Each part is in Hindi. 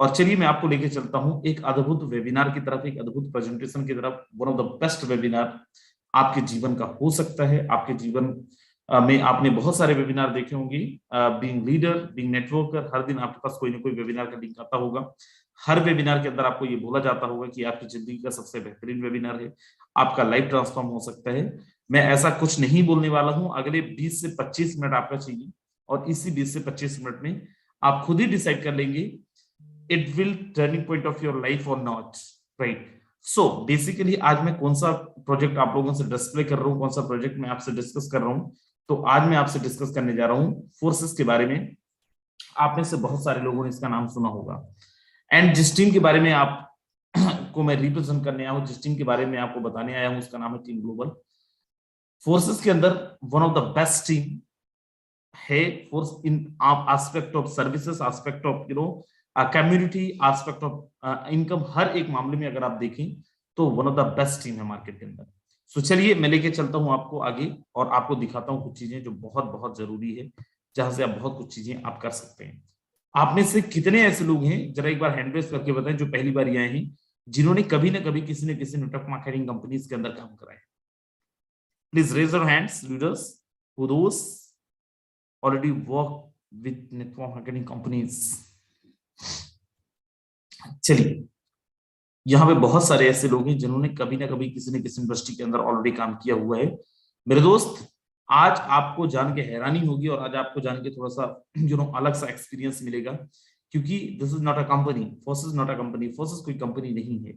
और चलिए मैं आपको लेके चलता हूं एक अद्भुत वेबिनार की तरफ, एक अद्भुत प्रेजेंटेशन की तरफ। One of the best webinar आपके जीवन का हो सकता है। आपके जीवन में आपने बहुत सारे वेबिनार देखे होंगे। बीइंग लीडर, बीइंग नेटवर्कर, हर दिन आपके पास कोई ना कोई वेबिनार का लिंक आता होगा। हर वेबिनार के अंदर आपको ये बोला जाता होगा कि आपकी जिंदगी का सबसे बेहतरीन वेबिनार है, आपका लाइफ ट्रांसफॉर्म हो सकता है। मैं ऐसा कुछ नहीं बोलने वाला हूं। अगले 20 से 25 मिनट आपका चाहिए और इसी 20 से 25 मिनट में आप खुद ही डिसाइड कर लेंगे it will turning point of your life और नॉट, राइट। सो बेसिकली आज मैं कौन सा प्रोजेक्ट आप लोगों से डिस्प्ले कर रहा हूँ, कौन सा प्रोजेक्ट मैं आपसे डिस्कस कर रहा हूँ। तो आज मैं आपसे डिस्कस करने जा रहा हूँ फोर्सेस के बारे में। आप में से बहुत सारे लोगों ने इसका नाम सुना होगा। एंड जिस टीम के बारे में आप को मैं रिप्रेजेंट करने आया हूँ, जिस टीम के बारे में आपको बताने आया हूँ, उसका नाम है टीम ग्लोबल फोर्सेस के अंदर one of the best team है। Force in aspect of services, aspect of community, aspect of income, हर एक मामले में अगर आप देखें तो one of the best team है मार्केट के अंदर। सो चलिए मैं लेके चलता हूं आपको आगे और आपको दिखाता हूं कुछ चीजें जो बहुत बहुत जरूरी है, जहां से आप बहुत कुछ चीजें आप कर सकते हैं। आप में से कितने ऐसे लोग हैं, जरा एक बार हैंड रेज करके बताएं, जो पहली बार आए हैं, जिन्होंने कभी ना कभी किसी न किसी नेटवर्क मार्केटिंग कंपनीज के अंदर काम करा है। Please raise your hands, leaders, who those already work with network marketing companies। चलिए, यहाँ पे बहुत सारे ऐसे लोग हैं जिन्होंने कभी ना कभी किसी न किसी इंडस्ट्री के अंदर ऑलरेडी काम किया हुआ है। मेरे दोस्त, आज आपको जान के हैरानी होगी और आज आपको जान के थोड़ा सा अलग सा एक्सपीरियंस मिलेगा, क्योंकि this is not a company, forces not a company, forces कोई कंपनी नहीं है।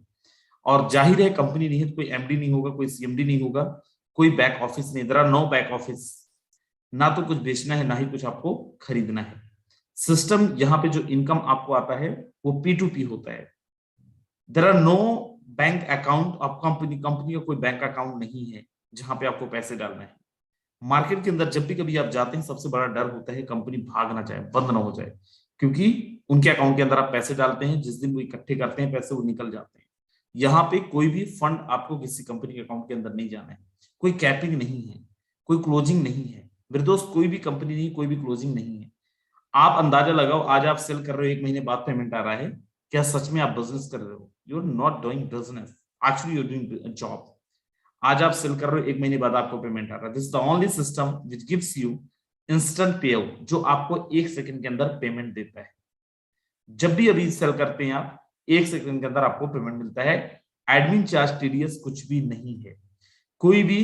और जाहिर है कंपनी नहीं है तो कोई एमडी नहीं होगा, कोई सीएमडी नहीं होगा, कोई बैक ऑफिस नहीं। There are no back office. ना तो कुछ बेचना है, ना ही कुछ आपको खरीदना है। सिस्टम, यहाँ पे जो इनकम आपको आता है वो P2P होता है। There are no bank account of company, company का कोई बैंक अकाउंट नहीं है जहां पे आपको पैसे डालना है। मार्केट के अंदर जब भी कभी आप जाते हैं, सबसे बड़ा डर होता है कंपनी भाग ना जाए, बंद ना हो जाए, क्योंकि उनके अकाउंट के अंदर आप पैसे डालते हैं, जिस दिन वो इकट्ठे करते हैं पैसे, वो निकल जाते हैं। यहाँ पे कोई भी फंड आपको किसी कंपनी के अकाउंट के अंदर नहीं जाना है। कोई कैपिंग नहीं है, कोई क्लोजिंग नहीं है मेरे दोस्त, कोई भी कंपनी नहीं, कोई भी क्लोजिंग नहीं है। आप अंदाजा लगाओ, आज आप सेल कर रहे हो, 1 महीने बाद पेमेंट आ रहा है, क्या सच में आप बिजनेस कर रहे हो? You are not doing business, actually you are doing job. आज आप सेल कर रहे हो, 1 महीने बाद आपको पेमेंट आ रहा है। This is the only system which gives you instant पे आउट, जो आपको 1 सेकंड के अंदर पेमेंट देता है। जब भी अभी सेल करते हैं आप, 1 सेकंड के अंदर आपको पेमेंट मिलता है। एडमिन चार्ज, टीडीएस कुछ भी नहीं है, कोई भी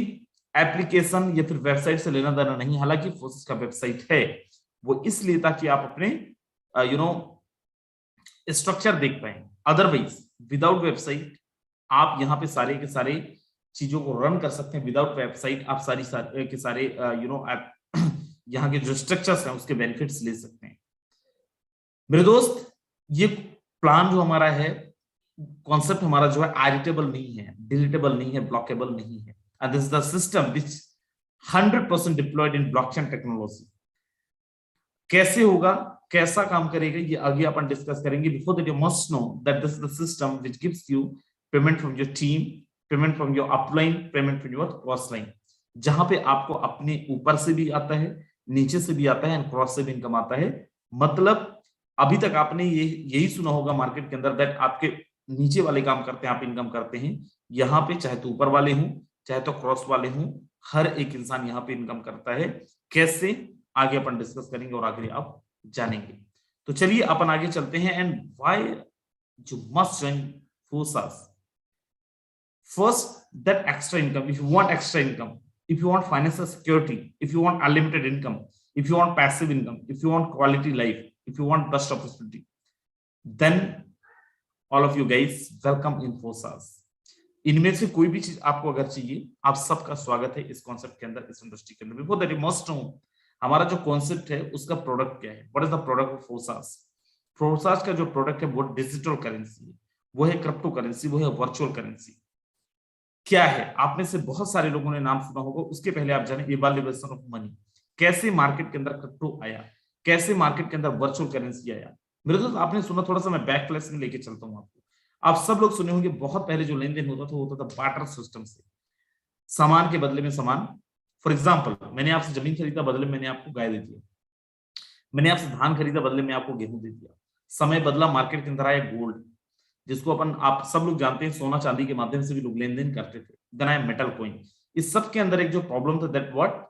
एप्लीकेशन या फिर वेबसाइट से लेना देना नहीं। हालांकि फोर्सेस का वेबसाइट है, वो इसलिए ताकि आप अपने स्ट्रक्चर देख पाए। अदरवाइज विदाउट वेबसाइट आप यहाँ पे सारे के सारे चीजों को रन कर सकते हैं। विदाउट वेबसाइट आप सारी के सारे आप यहाँ के जो स्ट्रक्चर्स हैं उसके बेनिफिट्स ले सकते हैं। मेरे दोस्त, ये प्लान जो हमारा है, कॉन्सेप्ट हमारा जो है, एडिटेबल नहीं है, डिलीटेबल नहीं है, ब्लॉकेबल नहीं है। And this is the system which 100% deployed in blockchain technology। कैसे होगा, कैसा काम करेगा, ये आगे अपन डिस्कस करेंगे। Before that you must know that this is the system which gives you payment from your team, payment from your upline, payment from your cross line, जहां पे आपको अपने ऊपर से भी आता है, नीचे से भी आता है, एंड क्रॉस से भी इनकम आता है। मतलब अभी तक आपने यही सुना होगा मार्केट के अंदर, दैट आपके नीचे वाले काम करते हैं, आप इनकम करते हैं। यहाँ पे चाहे तो ऊपर वाले हों, चाहे तो क्रॉस वाले हों, हर एक इंसान यहाँ पे इनकम करता है। कैसे, आगे अपन डिस्कस करेंगे और आगे आप जानेंगे। तो चलिए अपन आगे चलते हैं। And why you must join forces. First, that extra income, if you want extra income, if you want financial security, if you want unlimited income, if you want passive income, if you want quality life, if you want best opportunity, then all of you guys welcome in Forsas। इनमें से कोई भी चीज आपको अगर चाहिए, आप सबका स्वागत है इस कॉन्सेप्ट के अंदर, इस इंडस्ट्री के अंदर। Before that you must know हमारा जो कॉन्सेप्ट है उसका प्रोडक्ट क्या है। What is the product of forces? Forces का जो प्रोडक्ट है वो डिजिटल करेंसी है, वो है क्रिप्टो करेंसी, वो है वर्चुअल करेंसी। क्या है, आप में से बहुत सारे लोगों ने नाम सुना होगा। उसके पहले आप जाने इवैल्यूएशन ऑफ मनी, कैसे मार्केट के अंदर क्रिप्टो आया, कैसे मार्केट के अंदर वर्चुअल करेंसी आया। मेरे दोस्त, आपने सुना, थोड़ा सा मैं बैक फ्लैश में लेके चलता हूं आपको। आप सब लोग सुने होंगे, बहुत पहले जो लेन देन होता था बार्टर सिस्टम से, सामान के बदले में सामान। फॉर एग्जाम्पल, मैंने आपसे जमीन खरीदा, बदले में मैंने आपको गाय दे दिया। मैंने आपसे धान खरीदा, बदले में आपको गेहूं दे दिया। समय बदला, मार्केट के अंदर आया गोल्ड, जिसको अपन आप सब लोग जानते हैं, सोना चांदी के माध्यम से भी लोग लेन देन करते थे। देन आया मेटल कॉइन। इस सब के अंदर एक जो प्रॉब्लम था, दैट व्हाट,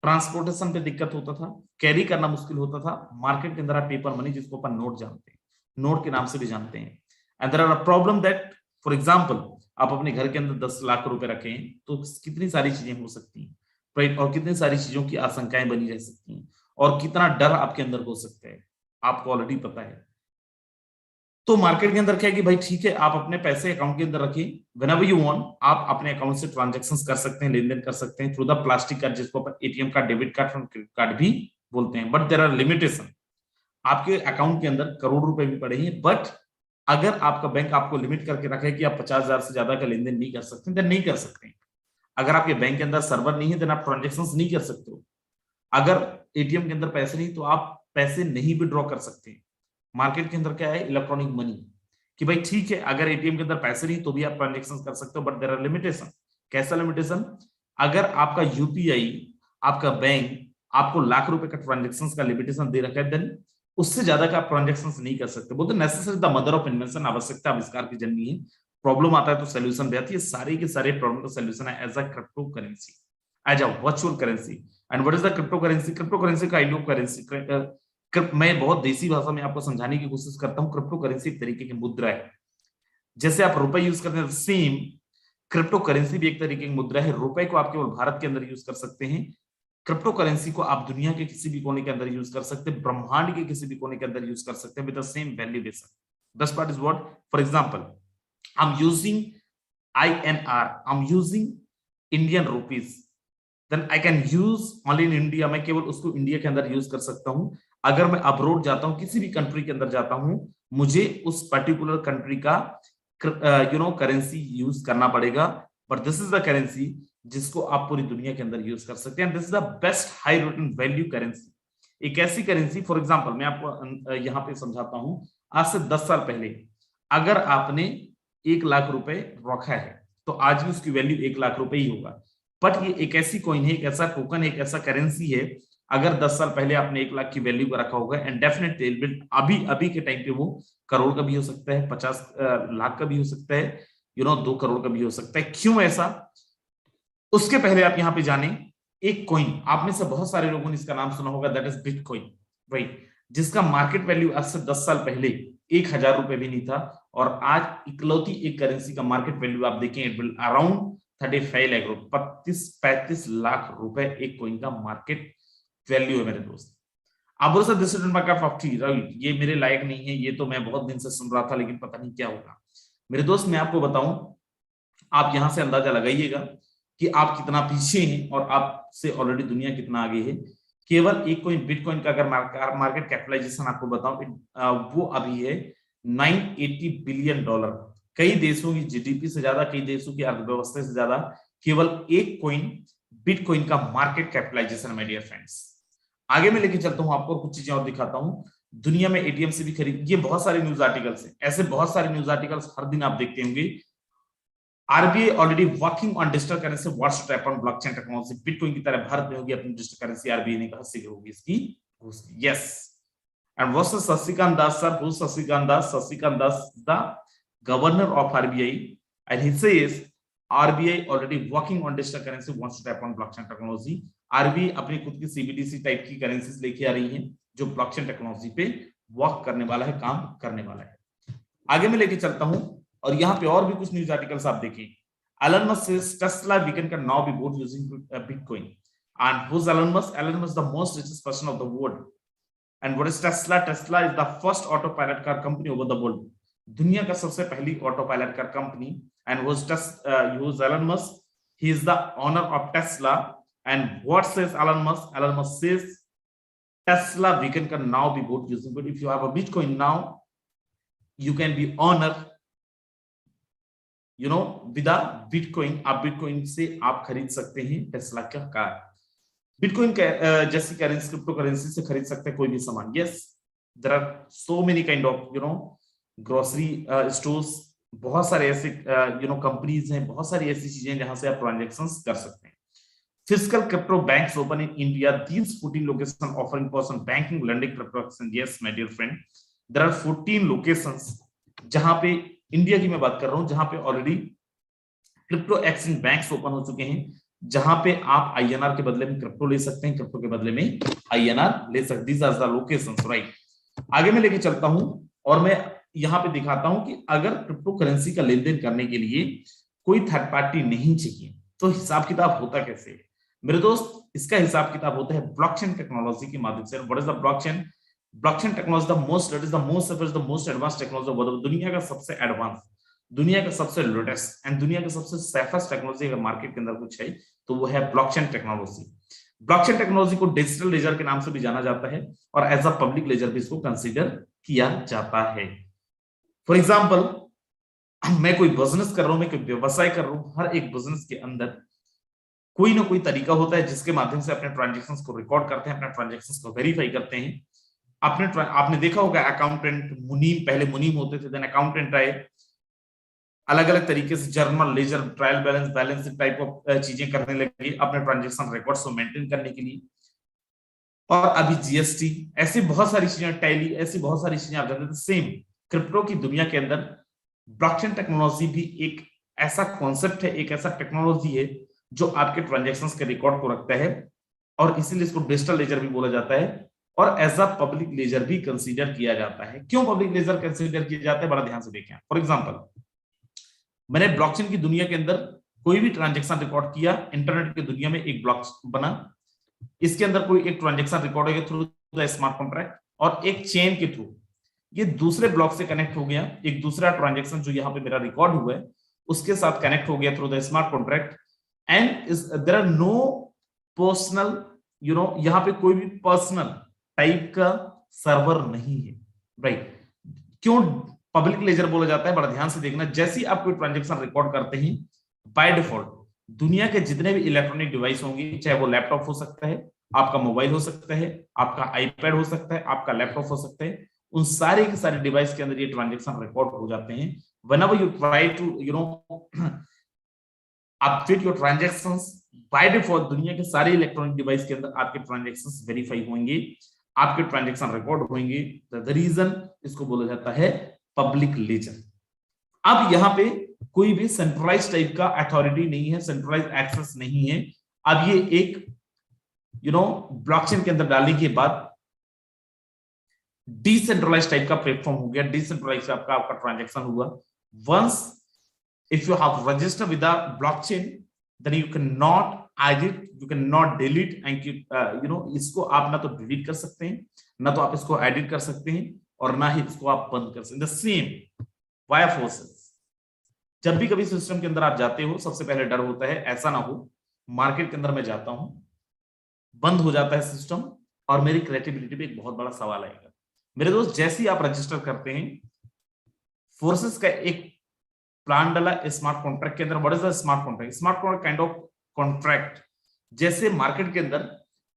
ट्रांसपोर्टेशन पे दिक्कत होता था, कैरी करना मुश्किल होता था। मार्केट के अंदर आया पेपर मनी, जिसको अपन नोट जानते हैं, नोट के नाम से भी जानते हैं। And there are a problem that, for example, आप अपने घर के अंदर 10 लाख रुपए रखें तो कितनी सारी चीजें हो सकती हैं, राइट, और कितनी सारी चीजों की आशंकाएं बनी रह सकती हैं, और कितना डर आपके अंदर हो सकता है, आपको ऑलरेडी पता है। तो मार्केट के अंदर क्या है कि भाई ठीक है, आप अपने पैसे अकाउंट के अंदर रखिए, व्हेनेवर यू वांट आप अपने अकाउंट से ट्रांजैक्शंस कर सकते हैं, लेन देन कर सकते हैं थ्रू द प्लास्टिक कार्ड, जिसको अपन ATM card, debit card, credit card भी बोलते हैं। But there are limitation. आपके अकाउंट के अंदर करोड़ रुपए भी पड़े हैं, बट अगर आपका बैंक आपको लिमिट करके रखा है कि आप 50,000 से ज्यादा का लेन देन नहीं कर सकते, देन नहीं कर सकते। अगर आपके बैंक के अंदर सर्वर नहीं है, देन आप ट्रांजेक्शन नहीं कर सकते हो। अगर एटीएम के अंदर पैसे नहीं, तो आप पैसे नहीं विड्रॉ कर सकते। मार्केट के अंदर क्या है, इलेक्ट्रॉनिक मनी, कि भाई ठीक है, अगर एटीएम के अंदर पैसे नहीं तो भी आप ट्रांजेक्शन कर सकते हो, बट देयर आर लिमिटेशन। कैसा लिमिटेशन? अगर आपका यूपीआई, आपका बैंक आपको लाख रुपए का ट्रांजेक्शन का लिमिटेशन दे रखा है, देन उससे ज्यादा का आप ट्रांजेक्शन नहीं कर सकते। बोलते necessary the mother of invention, आवश्यकता आविष्कार की जननी है। प्रॉब्लम आता है तो सोल्यूशन भी आती है। सारे के सारे प्रॉब्लम का सोल्यूशन है as a crypto currency, as a virtual currency. And what is the crypto currency? Crypto currency का आइडिया करेंसी, मैं बहुत देसी भाषा में आपको समझाने की कोशिश करता हूँ। क्रिप्टो करेंसी एक तरीके की मुद्रा है। जैसे आप रुपए यूज करते हैं, सेम क्रिप्टो करेंसी भी एक तरीके की मुद्रा है। रुपए को आप केवल भारत के अंदर यूज कर सकते हैं, क्रिप्टो करेंसी को आप दुनिया के किसी भी कोने के अंदर यूज कर सकते हैं, ब्रह्मांड के किसी भी कोने के अंदर यूज कर सकते हैं with the same valuation. Best part is what? For example, I am using INR, I am using Indian rupees, then I can use only in India. मैं केवल उसको इंडिया के अंदर यूज कर सकता हूं। अगर मैं अब्रोड जाता हूं, किसी भी कंट्री के अंदर जाता हूं, मुझे उस पर्टिकुलर कंट्री का करेंसी यूज करना पड़ेगा। But this is the currency जिसको आप पूरी दुनिया के अंदर यूज कर सकते हैं। This is the best high return value currency. एक ऐसी करेंसी, फॉर एग्जांपल मैं आपको यहाँ पे समझाता हूं। आज से 10 साल पहले अगर आपने 1 लाख रुपए रखा है, तो आज भी उसकी वैल्यू 1 लाख रुपए ही होगा। बट ये एक ऐसी कॉइन है, एक ऐसा टोकन है, एक ऐसा करेंसी है, अगर 10 साल पहले आपने 1 लाख की वैल्यू का रखा होगा, एंड डेफिनेटली अभी के टाइम पे वो करोड़ का भी हो सकता है, 50 लाख का भी हो सकता है, 2 करोड़ का भी हो सकता है। क्यों ऐसा? उसके पहले आप यहाँ पे जाने, एक कॉइन, आप में से बहुत सारे लोगों ने इसका नाम सुना होगा, दैट इज बिटकॉइन, राइट, जिसका मार्केट वैल्यू आज से 10 साल पहले 1,000 रुपए भी नहीं था, और आज इकलौती एक करेंसी का मार्केट वैल्यू आप देखें, इट विल अराउंड 35 लाख रुपए, 35 लाख रुपए एक कॉइन का मार्केट वैल्यू है मेरे दोस्त। आप बोल सकते this is my cup of T, right, ये मेरे लायक नहीं है, ये तो मैं बहुत दिन से सुन रहा था लेकिन पता नहीं क्या होगा। मेरे दोस्त मैं आपको बताऊं, आप यहां से अंदाजा लगाइएगा कि आप कितना पीछे हैं और आपसे ऑलरेडी दुनिया कितना आगे है। केवल एक कॉइन बिटकॉइन का अगर मार्केट कैपिटलाइजेशन आपको बताऊं, वो अभी है $980 बिलियन। कई देशों की जीडीपी से ज्यादा, कई देशों की अर्थव्यवस्था से ज्यादा केवल एक कॉइन बिटकॉइन का market capitalisation. My dear friends, आगे मैं लेके चलता हूं आपको, कुछ चीजें और दिखाता हूं। दुनिया में एटीएम से भी खरीद, ये बहुत सारे न्यूज आर्टिकल्स हैं, ऐसे बहुत सारे न्यूज आर्टिकल्स हर दिन आप देखते होंगे। RBI already working on digital currency, what's to happen blockchain technology. Bitcoin की तरह भारत में होगी अपनी डिजिटल करेंसी, आरबीआई ने कहा शीघ्र होगी इसकी घोषणा। Yes, and what's Shashikant Das sir, who Shashikant Das? Shashikant Das the governor of RBI, and he says RBI already working on digital currency, what's to happen blockchain technology. RBI अपनी खुद की सीबीडीसी टाइप की करेंसीज लेके आ रही है, जो ब्लॉकचेन टेक्नोलॉजी पे वर्क करने वाला है, काम करने वाला है। आगे मैं लेके चलता हूं, और यहाँ पे और भी कुछ न्यूज आर्टिकल्स आप देखें। Elon Musk says Tesla weekend can now be bought using Bitcoin. And who's Elon Musk? Elon Musk is the most richest person of the world. And what is Tesla? Tesla is the first autopilot car company over the world. दुनिया का सबसे पहली auto pilot car company. And who's Elon Musk? He is the owner of Tesla. And what says Elon Musk? Elon Musk says Tesla weekend can now be bought using Bitcoin. If you have a Bitcoin now, you can be owner with a bitcoin. आप बिटकॉइन से आप खरीद सकते हैं टेस्ला का कार। बिटकॉइन जैसी करेंसी, क्रिप्टो करेंसी से खरीद सकते हैं कोई भी सामान। Yes, there are so many kind of grocery stores, बहुत सारे ऐसे कंपनीज हैं, बहुत सारी ऐसी चीजें जहां से आप ट्रांजैक्शंस कर सकते हैं। Physical crypto banks open in India, these 14 locations offering person banking, lending, crypto. Yes, my dear friend, there are 14 locations जहां पे, इंडिया की मैं बात कर रहा हूं, जहां पे already crypto exchange banks open हो चुके हैं, जहां पे आप आईएनआर के बदले में क्रिप्टो ले सकते हैं, क्रिप्टो के बदले में आईएनआर ले सकते। These are the locations, right. आगे मैं लेके चलता हूं और मैं यहां पे दिखाता हूं कि अगर क्रिप्टो करेंसी का लेन देन करने के लिए कोई थर्ड पार्टी नहीं चाहिए तो हिसाब किताब होता कैसे है मेरे दोस्त। इसका हिसाब किताब होता है ब्लॉकचेन टेक्नोलॉजी के माध्यम से। What is the blockchain? Blockchain technology the most, it is the most advance technology, दुनिया का सबसे एडवांस, दुनिया का सबसे लेटेस्ट एंड दुनिया का सबसे सेफेस्ट टेक्नोलॉजी अगर मार्केट के अंदर कुछ है तो वो है ब्लॉकचेन टेक्नोलॉजी। ब्लॉकचेन टेक्नोलॉजी को डिजिटल लेजर के नाम से भी जाना जाता है और एज अ पब्लिक लेजर भी इसको कंसीडर किया जाता है। फॉर एग्जाम्पल, मैं कोई बिजनेस कर रहा हूं, मैं कोई व्यवसाय कर रहा हूं, हर एक बिजनेस के अंदर कोई ना कोई तरीका होता है जिसके माध्यम से अपने ट्रांजेक्शंस को रिकॉर्ड करते हैं, अपने ट्रांजेक्शंस को वेरीफाई करते हैं। आपने देखा होगा अकाउंटेंट, मुनीम, पहले मुनीम होते थे, देन अकाउंटेंट आए, अलग अलग तरीके से journal, ledger, trial balance, balance type of चीजें करने लगे अपने ट्रांजेक्शन रिकॉर्ड्स को मेंटेन करने के लिए। और अभी जीएसटी, ऐसी बहुत सारी चीजें, टैली, ऐसी बहुत सारी चीजें आप जानते थे। सेम क्रिप्टो की दुनिया के अंदर ब्लॉकचेन टेक्नोलॉजी भी एक ऐसा कॉन्सेप्ट है, एक ऐसा टेक्नोलॉजी है जो आपके ट्रांजेक्शंस के रिकॉर्ड को रखता है और इसीलिए इसको डिजिटल लेजर भी बोला जाता है और एज अ पब्लिक लेजर भी कंसीडर किया जाता है। क्यों पब्लिक लेजर कंसीडर किया जाता है, बड़ा ध्यान से देखें। फॉर एग्जांपल, मैंने ब्लॉकचेन की दुनिया के अंदर कोई भी ट्रांजेक्शन रिकॉर्ड किया, इंटरनेट की दुनिया में एक ब्लॉक बना, इसके अंदर कोई एक ट्रांजेक्शन रिकॉर्ड हो गया थ्रू द स्मार्ट कॉन्ट्रैक्ट और एक चेन के थ्रू ये दूसरे ब्लॉक से कनेक्ट हो गया, एक दूसरा ट्रांजेक्शन जो यहाँ पे मेरा रिकॉर्ड हुआ है उसके साथ कनेक्ट हो गया through the smart contract and there are no personal, यहाँ पे कोई भी पर्सनल टाइप का सर्वर नहीं है, राइट। क्यों पब्लिक लेजर बोला जाता है, बड़ा ध्यान से देखना। जैसे ही आप कोई ट्रांजेक्शन रिकॉर्ड करते हैं, बाय डिफॉल्ट दुनिया के जितने भी इलेक्ट्रॉनिक डिवाइस होंगे, चाहे वो लैपटॉप हो सकता है, आपका मोबाइल हो सकता है, आपका आईपैड हो सकता है, आपका लैपटॉप हो सकता है, उन सारे के सारे डिवाइस के अंदर ये ट्रांजेक्शन रिकॉर्ड हो जाते हैं। whenever you try to update your transactions, by default दुनिया के सारे इलेक्ट्रॉनिक डिवाइस के अंदर आपके ट्रांजेक्शंस वेरीफाई होंगे, आपके ट्रांजेक्शन रिकॉर्ड होंगे। द रीजन इसको बोला जाता है पब्लिक लेजर। अब यहाँ पे कोई भी सेंट्रलाइज टाइप का अथॉरिटी नहीं है, सेंट्रलाइज एक्सेस नहीं है। अब ये एक ब्लॉकचेन के अंदर डालने के बाद डिसेंट्रलाइज टाइप का प्लेटफॉर्म हो गया, डिसेंट्रलाइज आपका ट्रांजेक्शन हुआ। Once if you have registered with the blockchain then you can not edit, you can not delete and इसको आप ना तो डिलीट कर सकते हैं, ना तो आप इसको एडिट कर सकते हैं और ना ही इसको आप बंद कर सकते हैं। द सेम वाया फोर्सेस, जब भी कभी सिस्टम के अंदर आप जाते हो सबसे पहले डर होता है ऐसा ना हो मार्केट के अंदर मैं जाता हूं, बंद हो जाता है सिस्टम और मेरी क्रेडिबिलिटी पे एक बहुत बड़ा सवाल आएगा। मेरे दोस्त, जैसे ही आप रजिस्टर करते हैं, फोर्सेस का एक प्लान डाला स्मार्ट कॉन्ट्रैक्ट के अंदर। What is the smart contract? Smart contract kind of contract, जैसे मार्केट के अंदर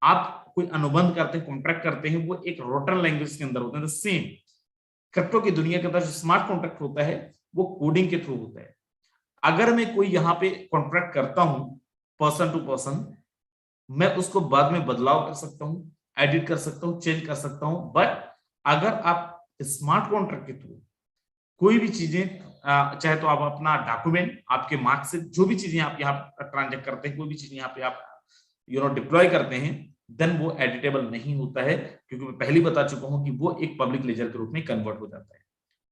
आप कोई अनुबंध करते हैं, कॉन्ट्रैक्ट करते हैं, वो एक रोटन लैंग्वेज के अंदर होते हैं। सेम क्रिप्टो की दुनिया के अंदर जो स्मार्ट कॉन्ट्रैक्ट होता है वो कोडिंग के थ्रू होता है। अगर मैं कोई यहाँ पे कॉन्ट्रैक्ट करता हूं पर्सन टू पर्सन, मैं उसको बाद में बदलाव कर सकता हूं, एडिट कर सकता हूं, चेंज कर सकता हूं। बट अगर आप स्मार्ट कॉन्ट्रैक्ट के थ्रू कोई भी चीजें, चाहे तो आप अपना डॉक्यूमेंट, आपके मार्क्स, जो भी चीजें आप यहाँ ट्रांजेक्ट करते हैं, कोई भी चीज यहाँ पे आप डिप्लॉय करते हैं, देन वो एडिटेबल नहीं होता है, क्योंकि मैं पहले बता चुका हूं कि वो एक पब्लिक लेजर के रूप में कन्वर्ट हो जाता है।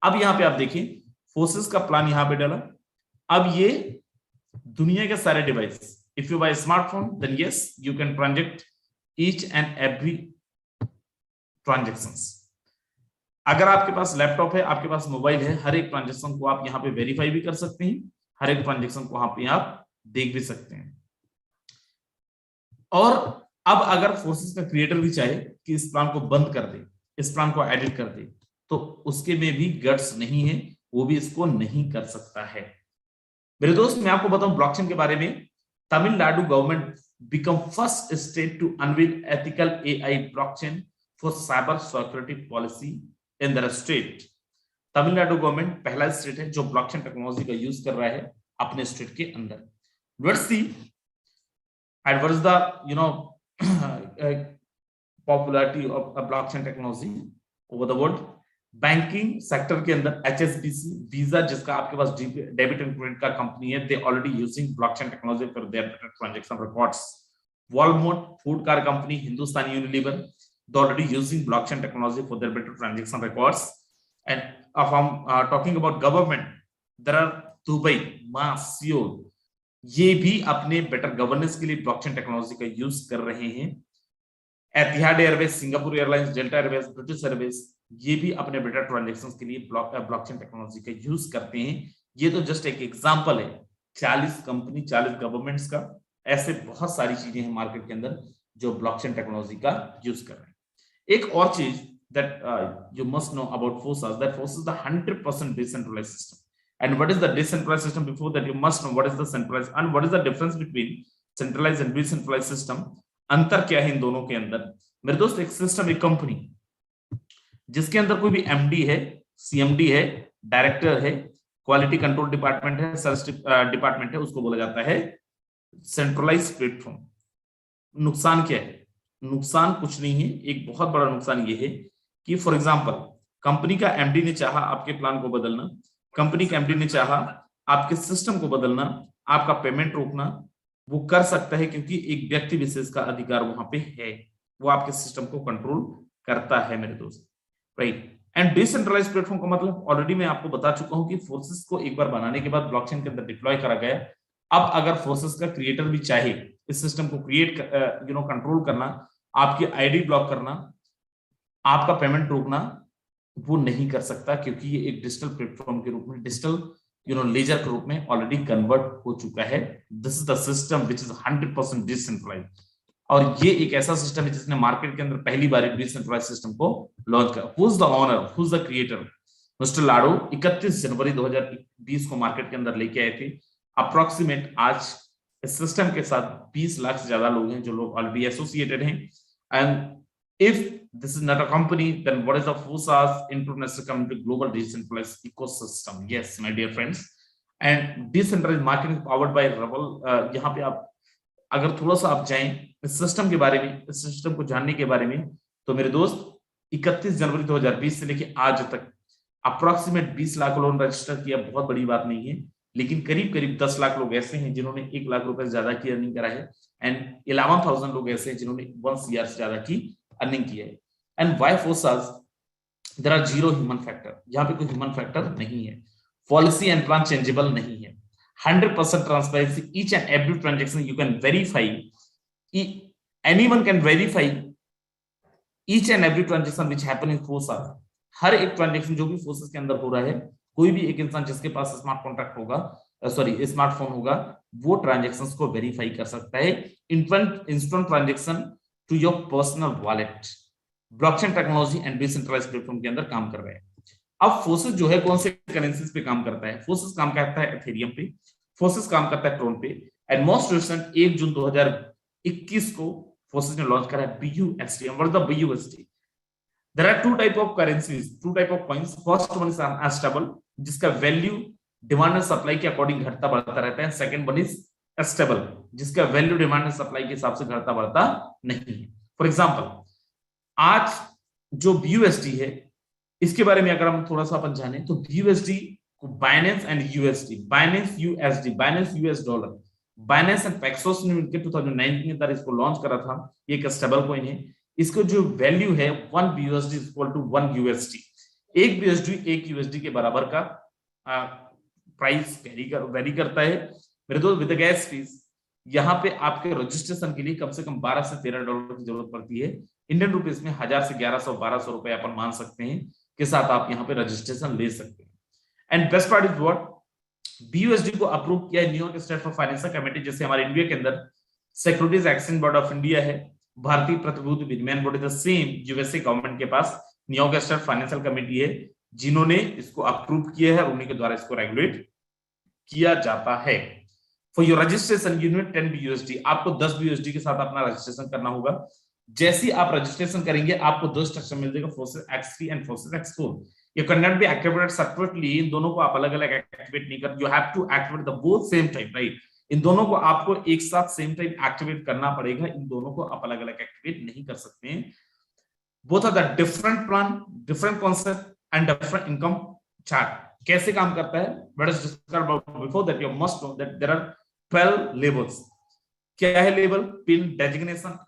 अब यहाँ पे आप देखिए फोर्सेस का प्लान यहाँ पे डाला। अब ये दुनिया के सारे device, if you buy smartphone then yes you can transact each and every transactions. अगर आपके पास लैपटॉप है, आपके पास मोबाइल है, हर एक ट्रांजेक्शन को आप यहाँ पे वेरीफाई भी कर सकते हैं, हर एक ट्रांजेक्शन को वहां पे आप देख भी सकते हैं। और अब अगर फोर्सेस का क्रिएटर भी चाहे कि इस प्लान को बंद कर दे, इस प्लान को एडिट कर दे, तो उसके में भी गट्स नहीं है, वो भी इसको नहीं कर सकता है। मेरे दोस्त, मैं आपको बताऊं ब्लॉकचेन के बारे में। Tamil Nadu government become first state to unveil ethical AI blockchain for cyber security policy in the state. Tamil Nadu government पहला स्टेट है जो ब्लॉकचेन टेक्नोलॉजी का यूज कर रहा है अपने स्टेट के अंदर। Let's see and what is the popularity of blockchain technology over the world. Banking sector के अंदर HSBC, वीजा जिसका आपके पास डेबिट एंड क्रेडिट का कंपनी है, they already using blockchain technology for their transaction records. Walmart food car company, Hindustan Unilever, they already using blockchain technology for their better transaction records. And if I'm talking about government, there are Dubai, Seoul, ये भी अपने बेटर गवर्नेंस के लिए ब्लॉकचेन टेक्नोलॉजी का यूज कर रहे हैं। Etihad Airways, Singapore Airlines, Delta Airways, British Airways, ये भी अपने बेटर ट्रांजैक्शंस के लिए ब्लॉकचेन टेक्नोलॉजी का यूज करते हैं। ये तो जस्ट एक एग्जांपल है, 40 कंपनी, 40 गवर्नमेंट्स का, ऐसे बहुत सारी चीजें हैं मार्केट के अंदर जो ब्लॉकचेन टेक्नोलॉजी का यूज कर रहे हैं। एक और चीज that you must know about FOSSAs, that FOSSA is the 100% decentralized system. And what is the decentralized system? Before that, you must know what is the centralized and what is the difference between centralized and decentralized system. अंतर क्या है इन दोनों के अंदर? मेरे दोस्त, एक सिस्टम, एक कंपनी जिसके अंदर कोई भी MD है, CMD है, डायरेक्टर है, क्वालिटी कंट्रोल डिपार्टमेंट है, सर्च डिपार्टमेंट है, उसको बोला जाता है सेंट्रलाइज्ड प्लेटफॉर्म। नुकसान क्या है? नुकसान कुछ नहीं है, एक बहुत बड़ा नुकसान ये है कि फॉर एग्जांपल कंपनी का MD ने चाहा आपके प्लान को बदलना, कंपनी के MD ने चाहा आपके सिस्टम को बदलना, आपका पेमेंट रोकना, वो कर सकता है क्योंकि एक व्यक्ति विशेष का अधिकार वहां पे है, वो आपके सिस्टम को कंट्रोल करता है मेरे दोस्त, राइट। एंड डिसेंट्रलाइज्ड प्लेटफॉर्म का मतलब ऑलरेडी मैं आपको बता चुका हूं कि फोर्सेस को एक बार बनाने के बाद ब्लॉकचेन के अंदर डिप्लॉय करा गया। अब अगर फोर्सेस का क्रिएटर भी चाहे इस सिस्टम को क्रिएट कंट्रोल करना, आपकी आईडी ब्लॉक करना, आपका पेमेंट रोकना, वो नहीं कर सकता क्योंकि ये एक डिजिटल प्लेटफॉर्म के रूप में, डिजिटल लेजर के रूप में ऑलरेडी कन्वर्ट हो चुका है। This is the system which is 100% decentralised, और ये एक ऐसा सिस्टम है जिसने मार्केट के अंदर पहली बार डिसेंट्रलाइज्ड सिस्टम को लॉन्च किया। Who is the owner, who is the creator? Mister लाडो 31 जनवरी 2020 को मार्केट के अंदर लेके आए थे। अप्रोक्सीमेट आज इस सिस्टम के साथ 20 लाख से ज्यादा लोग हैं जो लोग ऑलरेडी एसोसिएटेड हैं। And if this is not a company, then what is the FOSSA's international community global decentralized ecosystem? Yes, my dear friends, and decentralized marketing powered by Revel। यहाँ पे आप अगर थोड़ा सा आप जाएं इस सिस्टम के बारे में, इस सिस्टम को जानने के बारे में, तो मेरे दोस्त 31 जनवरी 2020 से लेके आज तक अप्रोक्सीमेट 20 लाख लोग रजिस्टर किया। बहुत बड़ी बात नहीं है, लेकिन करीब 10 लाख लोग ऐसे हैं जिन्होंने 1 लाख रुपए से ज्यादा की अर्निंग करा है, एंड 11,000 लोग ऐसे हैं जिन्होंने 1 CR से ज्यादा की अर्निंग की है। And why FOSSAs? There are 0 human factor, यहाँ पे कोई ह्यूमन फैक्टर नहीं है। पॉलिसी एंड प्लान चेंजेबल नहीं है। 100% transparency, each and every transaction you can verify, anyone can verify each and every transaction which happen in FOSSAs। हर एक ट्रांजेक्शन जो भी FOSSAs के अंदर हो रहा है, कोई भी एक इंसान जिसके पास स्मार्ट कॉन्ट्रैक्ट होगा, स्मार्टफोन होगा, वो ट्रांजेक्शंस को वेरीफाई कर सकता है। Instant transaction to your personal wallet. Blockchain technology and decentralised platform के अंदर काम कर रहे हैं। अब फोर्सेस जो है कौन से करेंसीज पे काम करता है? फोर्सेस काम करता है एथेरियम पे, फोर्सेस काम करता है ट्रोन पे, एंड मोस्ट रिसेंट 1 जून 2021 को फोर्सेस ने लॉन्च करा है BUSD। What is the BUSD? There are 2 type of currencies, 2 type of coins. First one is unstable, जिसका वैल्यू डिमांड एंड सप्लाई के अकॉर्डिंग घटता बढ़ता रहता है। सेकंड वन इज स्टेबल, जिसका वैल्यू डिमांड एंड सप्लाई के हिसाब से घटता बढ़ता नहीं है। फॉर एग्जांपल, आज जो BUSD है, इसके बारे में अगर हम थोड़ा सा अपन जाने तो BUSD को Binance and USD, Binance USD, Binance US dollar, Binance and Paxos ने मिलकर 2019 के अंदर इसको लॉन्च करा था। ये एक स्टेबल कॉइन है। इसको जो वैल्यू है 1 BUSD is equal to 1 USD। एक BUSD 1 USD के बराबर का प्राइस वेरी करता है मेरे दोस्त। विद गैस फीस, यहाँ पे आपके रजिस्ट्रेशन के लिए कम से कम 12 से 13 डॉलर की जरूरत पड़ती है। इंडियन रुपीस में 1000 से 1100-1200 रुपए अपन मान सकते हैं के साथ आप यहाँ पे रजिस्ट्रेशन ले सकते हैं। And best part is what, BUSD को अप्रूव किया है New York state for financial committee. जैसे हमारे इंडिया के अंदर securities exchange board of India है, भारतीय प्रतिभूति विनिमय board is the same. USA government के पास न्यूयॉर्क स्टेट फाइनेंशियल कमेटी है जिन्होंने इसको अप्रूव किया है, उन्हीं के द्वारा इसको रेगुलेट किया जाता है। For your registration you need 10 BUSD। आपको 10 BUSD के साथ अपना रजिस्ट्रेशन करना होगा। जैसे आप रजिस्ट्रेशन करेंगे आपको 2 स्ट्रक्चर मिल जाएगा, forces X3 and forces X4। ये can not be activated separately. इन दोनों को आप अलग-अलग एक्टिवेट नहीं कर, you have to activate the both same time, right. इन दोनों को आपको एक साथ सेम टाइम एक्टिवेट करना पड़ेगा। इन दोनों को आप अलग-अलग एक्टिवेट नहीं कर सकते हैं। Both are the different plan, different concept and different income chart कैसे काम करता है, let us discuss about before that you must know that there are 12 labels. क्या है लेबल? पिन, डेजिग्नेशन,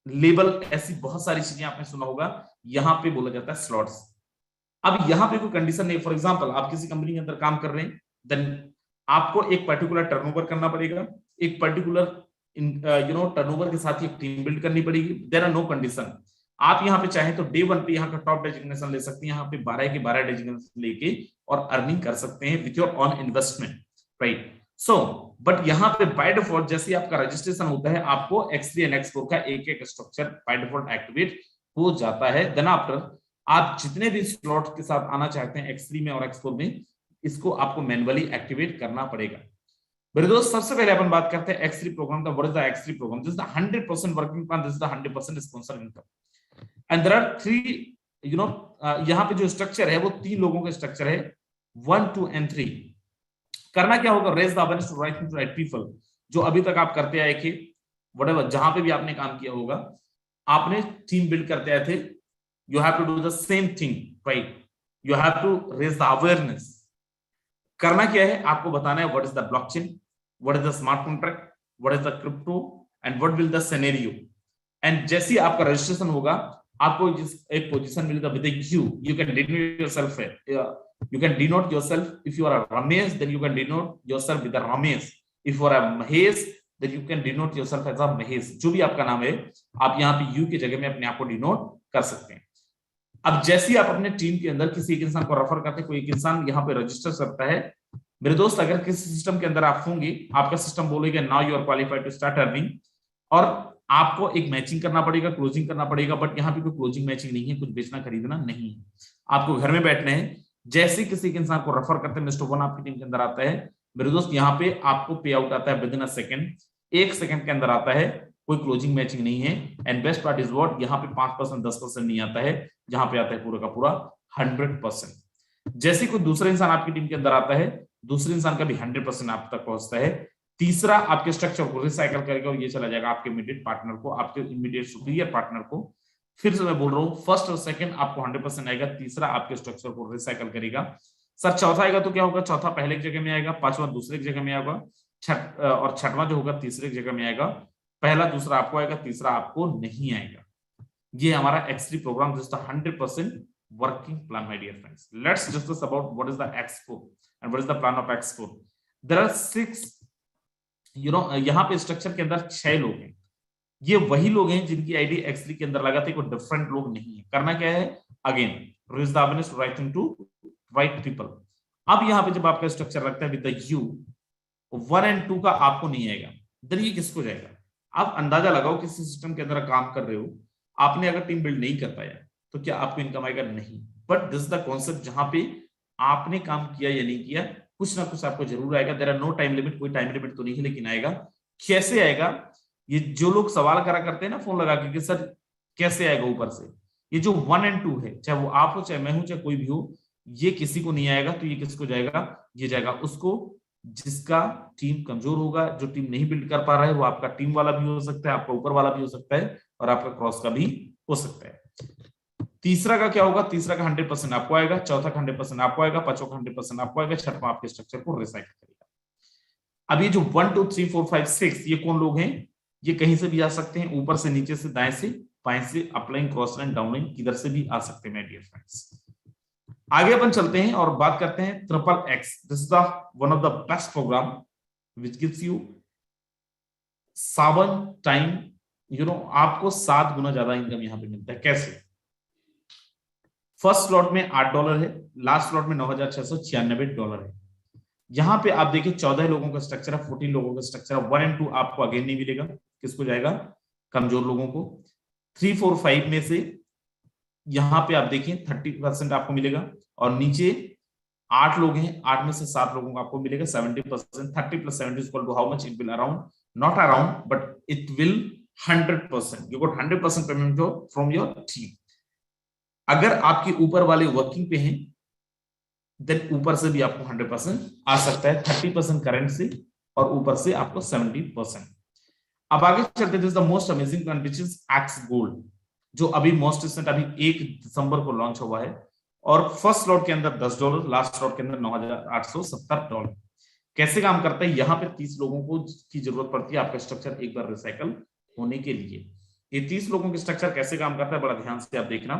लेबल, ऐसी बहुत सारी चीजें आपने सुना होगा। यहां पे बोला जाता है स्लॉट्स। अब यहां पे कोई कंडीशन नहीं, फॉर एग्जांपल आप किसी कंपनी के अंदर काम कर रहे हैं, देन आपको एक पर्टिकुलर टर्नओवर करना पड़ेगा, एक पर्टिकुलर टर्नओवर के साथ ही एक टीम बिल्ड करनी पड़ेगी। There are no condition. आप यहाँ पे चाहें तो डे 1 पे यहाँ का टॉप डेजिग्नेशन ले सकते हैं, यहाँ पे 12 के 12 डेजिग्नेशन लेके और अर्निंग कर सकते हैं with your on investment, right. So but यहाँ पे बाय डिफॉल्ट जैसे आपका रजिस्ट्रेशन होता है, आपको X3 एंड X4 का एक एक स्ट्रक्चर बाय डिफॉल्ट एक्टिवेट हो जाता है। देन आफ्टर आप जितने भी स्लॉट के साथ आना चाहते हैं X3 में और X4 में, इसको आपको मैन्युअली एक्टिवेट करना पड़ेगा। मेरे दोस्त सबसे पहले अपन बात करते हैं X3 प्रोग्राम का। What is the X3 program? This is the 100% working plan, this is the 100% sponsor income and there are 3 यहाँ पे जो स्ट्रक्चर है वो 3 लोगों का स्ट्रक्चर है, 1, 2 एंड 3। करना क्या होगा? Raise the awareness to right people, जो अभी तक आप करते आए थे, व्हाटएवर जहां पे भी आपने काम किया होगा, आपने टीम बिल्ड करते आए थे। You have to do the same thing, right? You have to raise the awareness. करना क्या है? आपको बताना है what is the blockchain, what is the smart contract, what is the crypto, and what will the scenario. And जैसे ही आपका रजिस्ट्रेशन होगा, आपको एक पोजीशन मिलेगा with a Q. You can denote yourself. You can denote yourself. If you are a Ramesh, then you can denote yourself with a Ramesh. If you are a Mahesh, then you can denote yourself as a Mahesh. जो भी आपका नाम है, आप यहाँ पे U की जगह में अपने आप को डिनोट कर सकते हैं। अब जैसे ही आप अपने टीम के अंदर किसी एक इंसान को रेफर करते हैं, कोई एक इंसान यहाँ पे रजिस्टर करता है, मेरे दोस्त अगर किसी सिस्टम के अंदर आप होंगे, आपका सिस्टम बोलेगा now you are qualified to start earning, और आपको एक मैचिंग करना पड़ेगा, क्लोजिंग करना पड़ेगा। बट यहाँ पे कोई क्लोजिंग मैचिंग नहीं है, कुछ बेचना खरीदना नहीं है, आपको घर में बैठना है। जैसे किसी के इंसान को रेफर करते हैं, मिस्टर वन आपकी टीम के अंदर आता है, मेरे दोस्त यहाँ पे आपको पे आउट आता है with in a second, 1 second के अंदर आता है, कोई क्लोजिंग मैचिंग नहीं है। And best part is what, यहाँ पे 5% 10% नहीं आता है, जहां पे आता है पूरा का पूरा 100%। जैसे कोई दूसरा इंसान आपकी टीम के अंदर आता है, दूसरे इंसान का भी 100% आप तक पहुंचता है। तीसरा आपके स्ट्रक्चर को रिसाइकल करेगा और ये चला जाएगा आपके इमीडिएट पार्टनर को, आपके इमीडिएट सुपीरियर पार्टनर को। फिर से मैं बोल रहा हूँ, फर्स्ट और सेकंड आपको 100% आएगा, तीसरा आपके स्ट्रक्चर को रिसाइकल करेगा। सर चौथा आएगा तो क्या होगा? चौथा पहले की जगह में आएगा, पांचवा दूसरे की जगह में आएगा, और छठवां जो होगा तीसरे की जगह में आएगा। पहला दूसरा आपको आएगा, तीसरा आपको नहीं आएगा। ये हमारा X3 program, this is the 100% working plan my dear friends. Let's discuss about what is the X4 and what is the plan of X4। There are 6 यहाँ पे स्ट्रक्चर के अंदर 6 लोग हैं। ये वही लोग हैं जिनकी आईडी X3 के अंदर लगा थे, कोई डिफरेंट लोग नहीं है। करना क्या है? Again raise the awareness to right to right people. अब यहाँ पे जब आपका स्ट्रक्चर लगता है विद द U, 1 एंड 2 का आपको नहीं आएगा, देन ये किसको जाएगा? आप अंदाजा लगाओ, किसी सिस्टम के अंदर काम कर रहे हो, आपने अगर टीम बिल्ड नहीं कर पाया तो क्या आपको इनकम आएगा? नहीं। But this is the concept, जहां पे आपने काम किया या नहीं किया, कुछ ना कुछ आपको जरूर आएगा। There are no time limit, कोई टाइम लिमिट तो नहीं है, लेकिन आएगा। कैसे आएगा? ये जो लोग सवाल करा करते हैं ना फोन लगा के कि सर कैसे आएगा ऊपर से, ये जो 1 एंड 2 है, चाहे वो आप हो, चाहे मैं हूं, चाहे कोई भी हो, ये किसी को नहीं आएगा। तो ये किसको जाएगा? ये जाएगा उसको जिसका टीम कमजोर होगा, जो टीम नहीं बिल्ड कर पा रहा है। वो आपका टीम वाला भी हो सकता है, आपका ऊपर वाला भी हो सकता है, और आपका क्रॉस का भी हो सकता है। तीसरा का क्या होगा? तीसरा का 100% आपको आएगा, चौथा का 100% आपको आएगा, पांचवा का 100% आपको आएगा, छठवां आपके स्ट्रक्चर को रिसाइकल करेगा। अब ये जो 1 2 3 4 5 6 ये कौन लोग हैं? ये कहीं से भी आ सकते हैं, ऊपर से, नीचे से, दाएं से, बाएं से, upline, cross line, down line, किधर से भी आ सकते हैं माय डियर फ्रेंड्स। आगे अपन चलते हैं और बात करते हैं XXX। This is the one of the best program which gives you 7 time, आपको 7 गुना ज्यादा इनकम यहाँ पे मिलता है। कैसे? फर्स्ट स्लॉट में $8 है, लास्ट स्लॉट में $9,696 है। यहाँ पे आप देखिए 14 लोगों का स्ट्रक्चर है, 14 लोगों का स्ट्रक्चर है। 1 एंड 2 आपको अगेन नहीं मिलेगा, किसको जाएगा? कमजोर लोगों को। 3 4 5 में से यहाँ पे आप देखिए 30% आपको मिलेगा, और नीचे 8 लोग हैं, 8 में से 7 लोगों को आपको मिलेगा 70%। 30 + 70 is equal to how much? It will around, not around, but it will 100%। You got 100% payment from your team. अगर आपके ऊपर वाले वर्किंग पे हैं, देन ऊपर से भी आपको 100% आ सकता है, 30% करंट से, और ऊपर से आपको 70%। अब आगे चलते हैं, this is the most amazing plan which is X Gold, जो अभी मोस्ट रिसेंट, अभी 1 दिसंबर को लॉन्च हुआ है, और फर्स्ट स्लॉट के अंदर $10, लास्ट स्लॉट के अंदर $9,870। कैसे काम करता है, यहाँ पे 30 लोगों को की जरूरत पड़ती है आपका स्ट्रक्चर एक बार रिसाइकल होने के लिए। ये 30 लोगों के स्ट्रक्चर कैसे काम करता है, बड़ा ध्यान से आप देखना।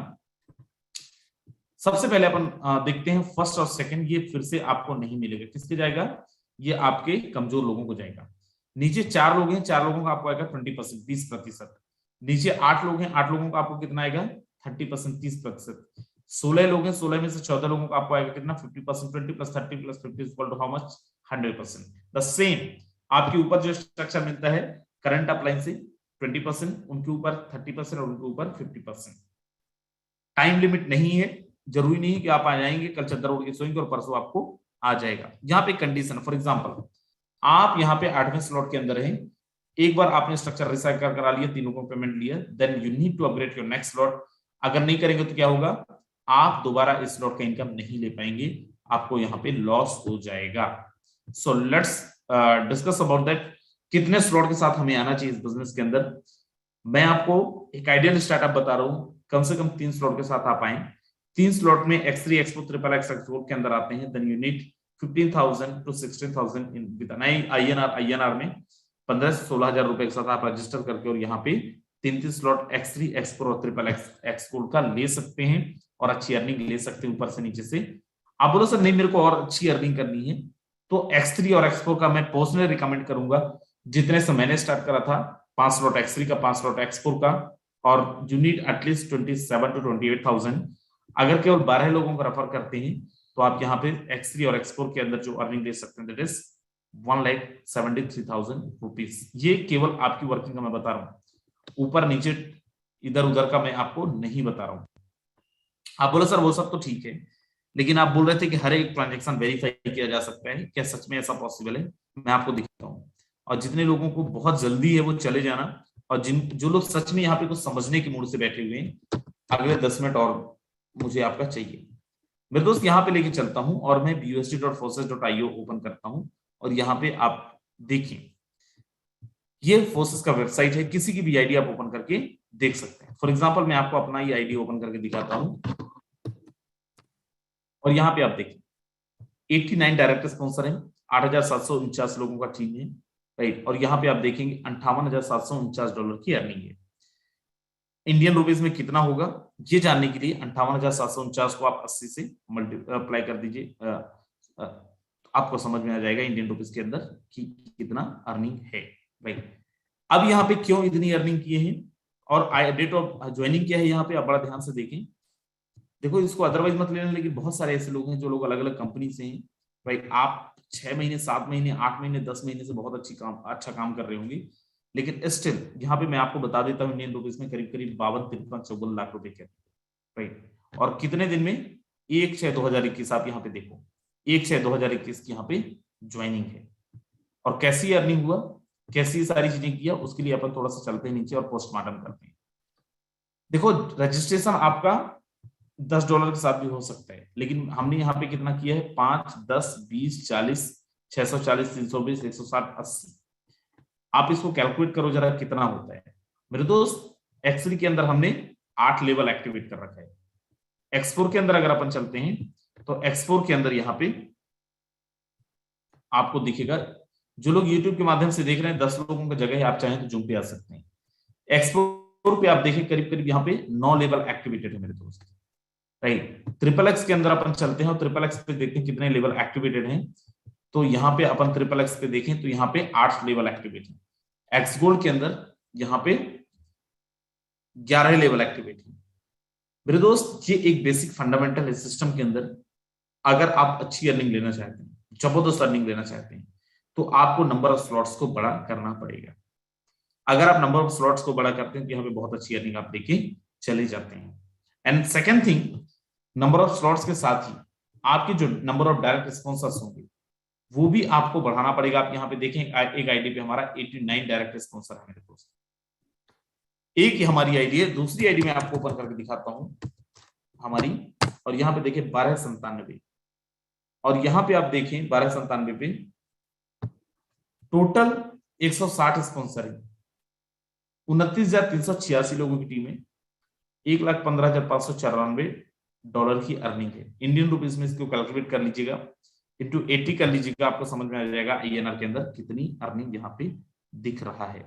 सबसे पहले अपन देखते हैं फर्स्ट और सेकंड, ये फिर से आपको नहीं मिलेगा। किसके जाएगा, ये आपके कमजोर लोगों को जाएगा। नीचे 4 लोग हैं, 4 लोगों का आपको आएगा 20%, 20%। नीचे 8 लोग हैं, 8 लोगों का आपको कितना आएगा 30%, 30%। 16 लोग हैं, 16 में से 14 लोगों का आपको आएगा कितना 50%। 20 + 30 + 50 is equal to how much 100%। The same आपके ऊपर जो स्ट्रक्चर मिलता है करंट अपलाइन से 20%, उनके ऊपर 30% और उनके ऊपर 50%। टाइम लिमिट नहीं है, जरूरी नहीं कि आप आ जाएंगे कल चद्दर ओढ़ के सोएंगे और परसों आपको आ जाएगा। यहाँ पे कंडीशन, फॉर एग्जांपल आप यहाँ पे 8वें स्लॉट के अंदर हैं, एक बार आपने स्ट्रक्चर रिसाइकल करा लिया, तीनों को पेमेंट लिया, then you need to upgrade your next slot. अगर नहीं करेंगे तो क्या होगा, आप दोबारा इस स्लॉट का इनकम नहीं ले पाएंगे, आपको यहाँ पे लॉस हो जाएगा। So let's discuss about that, कितने स्लॉट के साथ हमें आना चाहिए इस बिजनेस के अंदर। मैं आपको एक आइडियल स्टार्टअप बता रहा हूं, कम से कम 3 स्लॉट के साथ आप आए। 3 स्लॉट में X3, X4, XXX, XXX के अंदर आते हैं, then you need 15,000 to 16,000 in with INR में 15 से 16,000 रुपए के साथ आप रजिस्टर करके और यहाँ पे 3 स्लॉट X3, X4 और XXX, XXX का ले सकते हैं और अच्छी अर्निंग ले सकते हैं ऊपर से नीचे से। आप बोलो सर नहीं मेरे को और अच्छी अर्निंग करनी है, तो X3 और X4 का मैं पर्सनली रिकमेंड करूंगा। जितने से मैंने स्टार्ट करा था, 5 स्लॉट X3 का, 5 स्लॉट X4 का, और यू नीड एटलीस्ट 27 to 28,000। अगर केवल 12 लोगों को रेफर करते हैं तो आप यहाँ पे X3 और X4 के अंदर जो अर्निंग ले सकते हैं दैट इज 1,73,000 रुपीज। ये केवल आपकी वर्किंग का मैं बता रहा हूँ, ऊपर नीचे इधर उधर का मैं आपको नहीं बता रहा हूँ। आप बोलो सर वो सब तो ठीक है, लेकिन आप बोल रहे थे कि हर एक ट्रांजेक्शन वेरीफाई किया जा सकता है, क्या सच में ऐसा पॉसिबल है? मैं आपको दिखाता हूँ। और जितने लोगों को बहुत जल्दी है वो चले जाना, और जो लोग सच में यहाँ पे कुछ समझने के मूड से बैठे हुए हैं, अगले 10 मिनट और मुझे आपका चाहिए। मेरे दोस्त यहाँ पे लेके चलता हूँ और मैं busd.forces.io ओपन करता हूँ, और यहाँ पे आप देखिए ये फोर्सेस का वेबसाइट है, किसी की भी आईडी आप ओपन करके देख सकते हैं। फॉर एग्जांपल मैं आपको अपना ही आईडी ओपन करके दिखाता हूँ, और यहाँ पे आप देखिए 89 डायरेक्ट स्पॉन्सर हैं, 8,749 लोगों का टीम है, राइट। और यहाँ पे आप देखेंगे $58,749 की अर्निंग है। इंडियन रुपीज में कितना होगा ये जानने के लिए 58,749 को आप 80 से मल्टीप्लाई कर दीजिए, आपको समझ में आ जाएगा इंडियन रुपीज के अंदर कि कितना अर्निंग है, राइट। अब यहाँ पे क्यों इतनी अर्निंग किए हैं और डेट ऑफ ज्वाइनिंग क्या है, यहाँ पे आप बड़ा ध्यान से देखें। देखो इसको अदरवाइज मत लेना, लेकिन बहुत सारे ऐसे लोग हैं जो लोग अलग अलग कंपनी से हैं, राइट। आप 6 महीने, 7 महीने, 8 महीने, 10 महीने से बहुत अच्छा काम कर रहे होंगे, लेकिन स्टिल यहाँ पे मैं आपको बता देता हूँ इंडियन रुपीज में करीब करीब 52-53-54 लाख रुपए के, राइट। और कितने दिन में, 1/6/2021 आप यहाँ पे देखो, 1/6/2021 की यहाँ पे ज्वाइनिंग है। और कैसी अर्निंग हुआ, कैसी सारी चीजें किया, उसके लिए अपन थोड़ा सा चलते हैं नीचे और पोस्टमार्टम करते हैं। देखो रजिस्ट्रेशन आपका $10 के साथ भी हो सकता है, लेकिन हमने यहाँ पे कितना किया है, 5, 10, 20, 40, 640, 320, 160, 80। आप इसको कैलकुलेट करो जरा कितना होता है मेरे दोस्त। X3 के अंदर हमने 8 लेवल एक्टिवेट कर रखा है। X4 के अंदर अगर अपन चलते हैं तो X4 के अंदर यहाँ पे आपको दिखेगा, जो लोग YouTube के माध्यम से देख रहे हैं 10 लोगों की जगह है, आप चाहें तो जूम पे आ सकते हैं। X4 पे आप देखें करीब करीब यहाँ पे 9 लेवल एक्टिवेटेड है मेरे दोस्त, राइट। XXX के अंदर अपन चलते हैं और XXX पे देखते हैं कितने लेवल एक्टिवेटेड हैं। तो यहाँ पे अपन XXX पे देखें तो यहाँ पे 8 लेवल एक्टिवेट है। X गोल्ड के अंदर यहाँ पे 11 लेवल एक्टिवेट है मेरे दोस्त। ये एक बेसिक फंडामेंटल है सिस्टम के अंदर। अगर आप अच्छी अर्निंग लेना चाहते हैं, जबरदस्त अर्निंग लेना चाहते हैं, तो आपको नंबर ऑफ स्लॉट्स को बड़ा करना पड़ेगा। अगर आप नंबर ऑफ स्लॉट्स को बड़ा करते हैं तो यहाँ पे बहुत अच्छी अर्निंग आप देके चले जाते हैं। And second thing, number of slots के साथ ही आपके जो नंबर ऑफ डायरेक्ट स्पॉन्सर्स होंगे वो भी आपको बढ़ाना पड़ेगा। आप यहाँ पे देखें एक आईडी पे हमारा 89 डायरेक्ट स्पॉन्सर है मेरे दोस्त। एक ही हमारी आईडी है, दूसरी आईडी में आपको ओपन करके दिखाता हूं हमारी, और यहाँ पे देखिए 1297, और यहाँ पे आप देखें 1297 पे टोटल 160 स्पॉन्सर है, 29,386 लोगों की टीम है, 1,15,594 डॉलर की अर्निंग है। इंडियन रुपीज में इसको कैलकुलेट कर लीजिएगा, इंटू 80 कर लीजिएगा, आपको समझ में आ जाएगा INR के अंदर कितनी अर्निंग यहाँ पे दिख रहा है।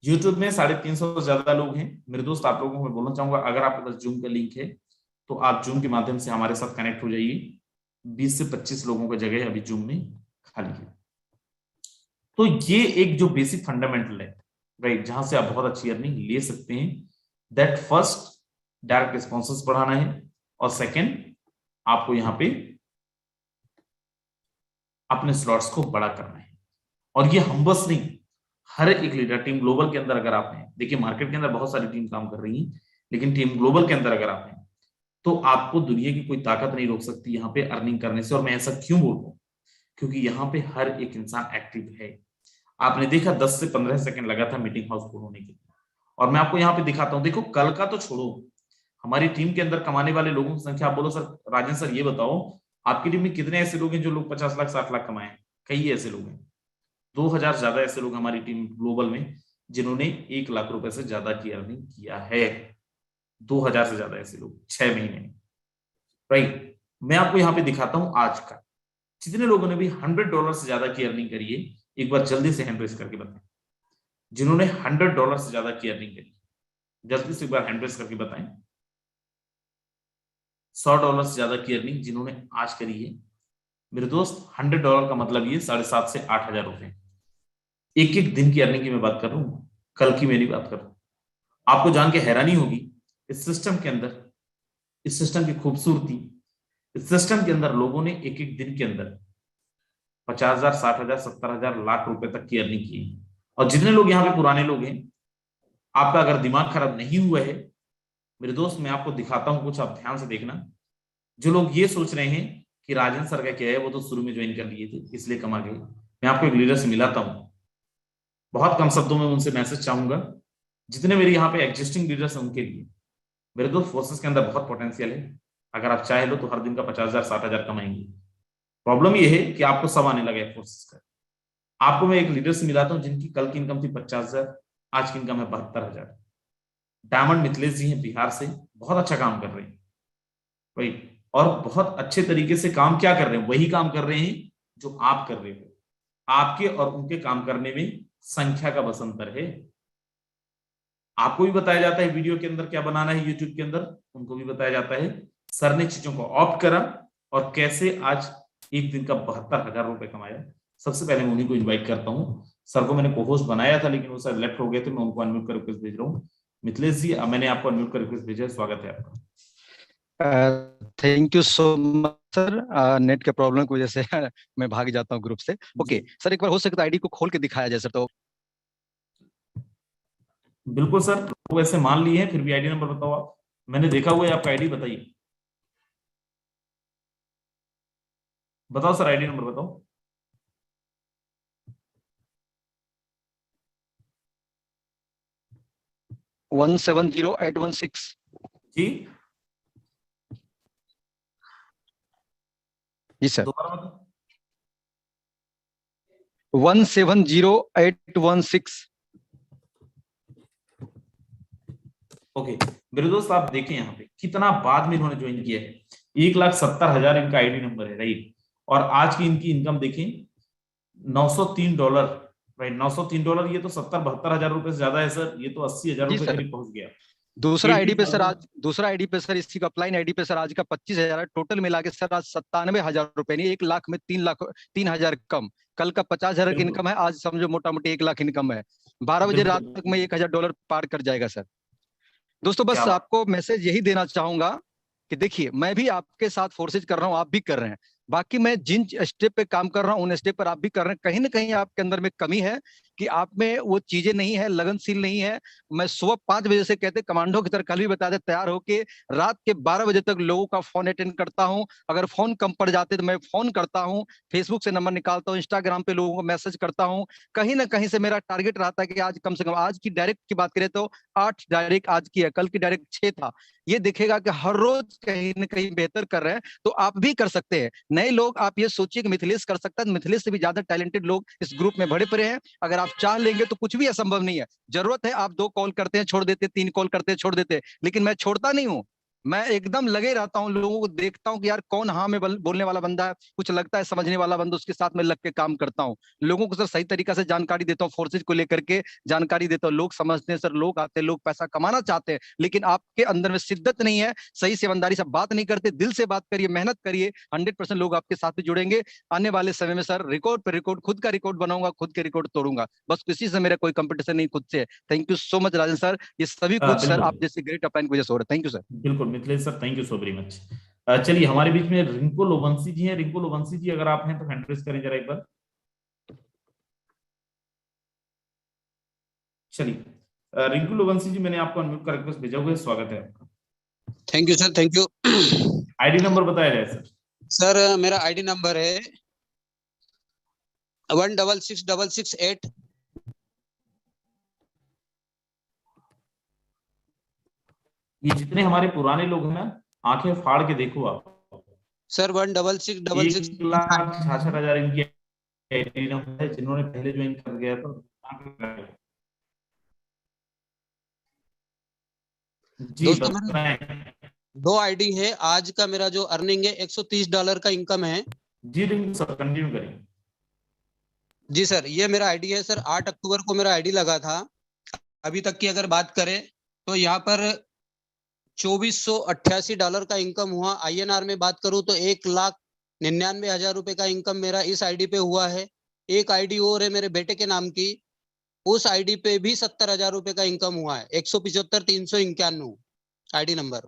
यूट्यूब में 350 से ज्यादा लोग हैं मेरे दोस्त। आप लोगों को मैं बोलना चाहूंगा, अगर आपके पास जूम का लिंक है तो आप जूम के माध्यम से हमारे साथ कनेक्ट हो जाइए। 20 से 25 लोगों की जगह अभी जूम में खाली है। तो ये एक जो बेसिक फंडामेंटल है, राइट, जहां से आप बहुत अच्छी अर्निंग ले सकते हैं। दैट फर्स्ट, डायरेक्ट रिस्पॉन्सेस बढ़ाना है, और सेकेंड, आपको यहाँ पे अपने स्लॉट्स को बड़ा करना है। और ये हम बस नहीं, हर एक लीडर टीम ग्लोबल के अंदर अगर आप हैं, देखिए मार्केट के अंदर बहुत सारी टीम काम कर रही है, लेकिन टीम ग्लोबल के अंदर अगर आप हैं तो आपको दुनिया की कोई ताकत नहीं रोक सकती यहाँ पे अर्निंग करने से। और मैं ऐसा क्यों बोल रहा हूँ, क्योंकि यहाँ पे हर एक इंसान एक्टिव है। आपने देखा 10 से 15 सेकंड लगा था मीटिंग हाउसफुल होने के लिए। और मैं आपको यहाँ पे दिखाता हूँ, देखो कल का तो छोड़ो, हमारी टीम के अंदर कमाने वाले लोगों की संख्या। आप बोलो सर, राजन सर ये बताओ, आपकी टीम में कितने ऐसे लोग हैं जो लोग 50 लाख 60 लाख कमाए? कई ऐसे लोग हैं, 2000 ज्यादा ऐसे लोग हमारी टीम ग्लोबल में जिन्होंने 1 लाख रुपए से ज्यादा की अर्निंग किया है। 2000 से ज्यादा ऐसे लोग 6 महीने में, राइट। मैं आपको यहाँ पे दिखाता हूँ आज का, जितने लोगों ने भी $100 से ज्यादा की अर्निंग करी है, एक बार जल्दी से हैंड रेस करके बताएं। जिन्होंने $100 से ज्यादा की अर्निंग करी, जल्दी से एक बार हैंड रेस करके बताएं। $100 से ज्यादा की अर्निंग जिन्होंने आज करी है मेरे दोस्त, $100 का मतलब ये 7,500 से 8,000 रुपए। एक एक दिन की अर्निंग की मैं बात कर रहा हूँ, कल की मैं नहीं बात कर रहा हूँ। आपको जान के हैरानी होगी इस सिस्टम के अंदर, इस सिस्टम की खूबसूरती, इस सिस्टम के अंदर लोगों ने एक एक दिन के अंदर 50,000 60,000 70,000 लाख रुपए तक की अर्निंग की है। और जितने लोग यहाँ पे पुराने लोग हैं, आपका अगर दिमाग खराब नहीं हुआ है मेरे दोस्त, मैं आपको दिखाता हूं कुछ, आप ध्यान से देखना। जो लोग ये सोच रहे हैं कि राजन सर का क्या है, वो तो शुरू में ज्वाइन कर लिए थे इसलिए कमा गए, मैं आपको एक लीडर से मिलाता हूं, बहुत कम शब्दों में उनसे मैसेज चाहूंगा। जितने मेरे यहाँ पे एग्जिस्टिंग लीडर्स हैं उनके लिए मेरे दोस्त, फोर्सेस के अंदर बहुत पोटेंशियल है। अगर आप चाहे लो तो हर दिन का 50,000 60,000 कमाएंगे। प्रॉब्लम ये है कि आपको सब आने लगा है फोर्सेस का। आपको मैं एक लीडर से मिलाता हूँ जिनकी कल की इनकम थी 50,000, आज की इनकम है 72,000। डायमंड मिथिलेश जी हैं बिहार से, बहुत अच्छा काम कर रहे हैं, राइट। और बहुत अच्छे तरीके से काम क्या कर रहे हैं, वही काम कर रहे हैं जो आप कर रहे हो। आपके और उनके काम करने में संख्या का बस अंतर है। आपको भी बताया जाता है वीडियो के अंदर क्या बनाना है, यूट्यूब के अंदर उनको भी बताया जाता है। सर ने चीजों को ऑप्ट करा और कैसे आज एक दिन का 72,000 रुपए कमाया। सबसे पहले मैं उन्हीं को इन्वाइट करता हूँ। सर को मैंने को-होस्ट बनाया था लेकिन वो सर लेफ्ट हो गए थे, मैं उनको अनम्यूट कर रिक्वेस्ट भेज रहा हूँ। मिथिलेश जी, मैंने आपको अनम्यूट कर रिक्वेस्ट भेजा है, स्वागत है आपका। Thank you so much sir. Net के प्रॉब्लम की वजह से मैं भाग जाता हूँ ग्रुप से। ओके सर, एक बार हो सकता है आईडी को खोल के दिखाया जाए सर तो। बिल्कुल सर, लोग ऐसे मान लिए हैं, फिर भी आईडी नंबर बताओ आप। मैंने देखा हुआ है आपका आईडी, बताइए, बताओ सर आईडी नंबर बताओ। 170816 जी जी सर, दोबारा बताओ। 170816। ओके मेरे दोस्त, आप देखें यहाँ पे कितना बाद में इन्होंने ज्वाइन किया है। 1,70,000 इनका आईडी नंबर है, राइट। और आज की इनकी इनकम देखें, $903, राइट। $903, ये तो 70-72 हजार रुपए से ज्यादा है सर, ये तो 80,000 जी रुपए सर, करीब पहुंच गया। दूसरा आईडी पे सर आज, दूसरा आईडी पे सर, इसी का अपलाइन आईडी पे सर आज का 25,000 है। टोटल मिला के सर आज 97,000 रुपए, नहीं 1 लाख में 3,000 कम। कल का 50,000 की इनकम है, आज समझो मोटा मोटी 1 लाख इनकम है। 12 बजे रात तक में $1,000 पार कर जाएगा सर। दोस्तों बस आपको मैसेज यही देना चाहूंगा कि देखिए, मैं भी आपके साथ फोर्सेज कर रहा हूं, आप भी कर रहे हैं। बाकी मैं जिन स्टेप पे काम कर रहा हूं उन स्टेप पर आप भी कर रहे हैं। कहीं ना कहीं आपके अंदर में कमी है कि आप में वो चीजें नहीं है, लगनशील नहीं है। मैं सुबह 5 बजे से कहते कमांडो की तरह कल भी बता दे तैयार होके रात के 12 बजे तक लोगों का फोन अटेंड करता हूं। अगर फोन कम पड़ जाते तो मैं फोन करता हूं, फेसबुक से नंबर निकालता हूं, इंस्टाग्राम पे लोगों को मैसेज करता हूं। कहीं ना कहीं से मेरा टारगेट रहता है कि आज कम से कम, आज की डायरेक्ट की बात करें तो 8 डायरेक्ट आज की है, कल की डायरेक्ट 6 था। ये दिखेगा कि हर रोज कहीं ना कहीं बेहतर कर रहे हैं, तो आप भी कर सकते हैं। नए लोग आप ये सोचिए कि मिथिलेश कर सकता है, मिथिलेश से भी ज्यादा टैलेंटेड लोग इस ग्रुप में भरे पड़े हैं। अगर आप चाह लेंगे तो कुछ भी असंभव नहीं है। जरूरत है आप 2 कॉल करते हैं छोड़ देते, 3 कॉल करते हैं छोड़ देते, लेकिन मैं छोड़ता नहीं हूं। मैं एकदम लगे रहता हूँ, लोगों को देखता हूँ कि यार कौन हाँ में बोलने वाला बंदा है, कुछ लगता है समझने वाला बंदा, उसके साथ में लग के काम करता हूँ। लोगों को सर सही तरीका से जानकारी देता हूँ, फोर्सेज को लेकर के जानकारी देता हूँ। लोग समझते हैं सर, लोग आते हैं, लोग पैसा कमाना चाहते हैं, लेकिन आपके अंदर में शिद्दत नहीं है, सही से ईमानदारी से बात नहीं करते। दिल से बात करिए, मेहनत करिए, 100% लोग आपके साथ में जुड़ेंगे। आने वाले समय में सर रिकॉर्ड पे रिकॉर्ड, खुद का रिकॉर्ड बनाऊंगा, खुद के रिकॉर्ड तोड़ूंगा। बस किसी से मेरा कोई कंपटीशन नहीं, खुद से। Thank you so much Rajan sir, ये सभी कुछ सर बिल्कुल आप जैसे ग्रेट अपलाइन की वजह से हो रहा है। Thank you sir. बिल्कुल Mithilesh sir, thank you so very much. चलिए हमारे बीच में रिंकू लोवंशी जी हैं। रिंकू लोवंशी जी अगर आप हैं तो हैंड रेज करें जरा एक बार। चलिए रिंकू लोवंशी जी, मैंने आपको अनम्यूट कर रिक्वेस्ट भेजा हुआ है, स्वागत है आपका। Thank you sir, thank you. ID number बताया जाए सर। सर मेरा आईडी नंबर है 166668। ये जितने हमारे पुराने लोग हैं ना, आंखें फाड़ के देखो आप, सर 166666। 1,66,000 इनकी आईडी नंबर है, जिन्होंने पहले ज्वाइन कर गया था। जी दोस्तों मेरा बताएं। 2 आईडी है। आज का मेरा जो अर्निंग है $130 का इनकम है। जी रिंकू सर कंटिन्यू करें। जी सर, ये मेरा आईडी है सर। 8 अक्टूबर को मेरा आईडी लगा था। अभी तक की अगर बात करें तो यहाँ पर $2488 का इनकम हुआ। INR में बात करूं तो 1,99,000 रुपए का इनकम मेरा इस आईडी पे हुआ है। एक आईडी और है मेरे बेटे के नाम की, उस आईडी पे भी 70,000 रुपए का इनकम हुआ है। 175,391 आईडी नंबर।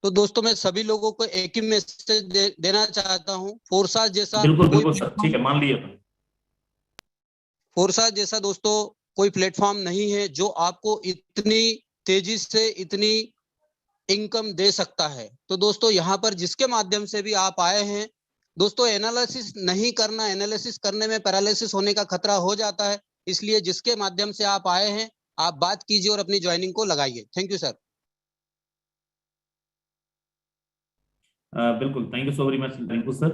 तो दोस्तों मैं सभी लोगों को एक ही मैसेज देना चाहता हूँ, फोर्सा जैसा बिल्कुल कोई बिल्कुल सर, ठीक है, मान लिया। फोर्सा जैसा दोस्तों कोई प्लेटफॉर्म नहीं है जो आपको इतनी तेजी से इतनी इनकम दे सकता है। तो दोस्तों यहाँ पर जिसके माध्यम से भी आप आए हैं, दोस्तों एनालिसिस नहीं करना, एनालिसिस करने में पैरालिसिस होने का खतरा हो जाता है। इसलिए जिसके माध्यम से आप आए हैं, आप बात कीजिए और अपनी ज्वाइनिंग को लगाइए। Thank you sir. बिल्कुल, thank you so very much Rinku sir.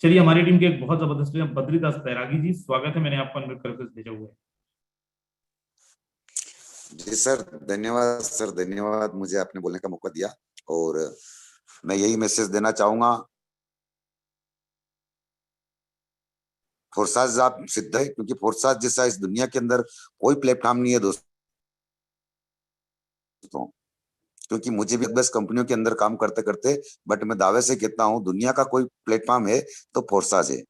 चलिए हमारी टीम के एक बहुत जबरदस्त प्लेयर बद्रीदास बैरागी जी, स्वागत है, मैंने आपको अनम्यूट करके भेजा हुआ है। जी सर, धन्यवाद सर, धन्यवाद, मुझे आपने बोलने का मौका दिया। और मैं यही मैसेज देना चाहूंगा, फोर्साज आप सिद्ध है, क्योंकि फोर्साज जैसा इस दुनिया के अंदर कोई प्लेटफॉर्म नहीं है दोस्तों। क्योंकि मुझे भी बस कंपनियों के अंदर काम करते करते, बट मैं दावे से कहता हूं दुनिया का कोई प्लेटफॉर्म है तो फोर्साज है।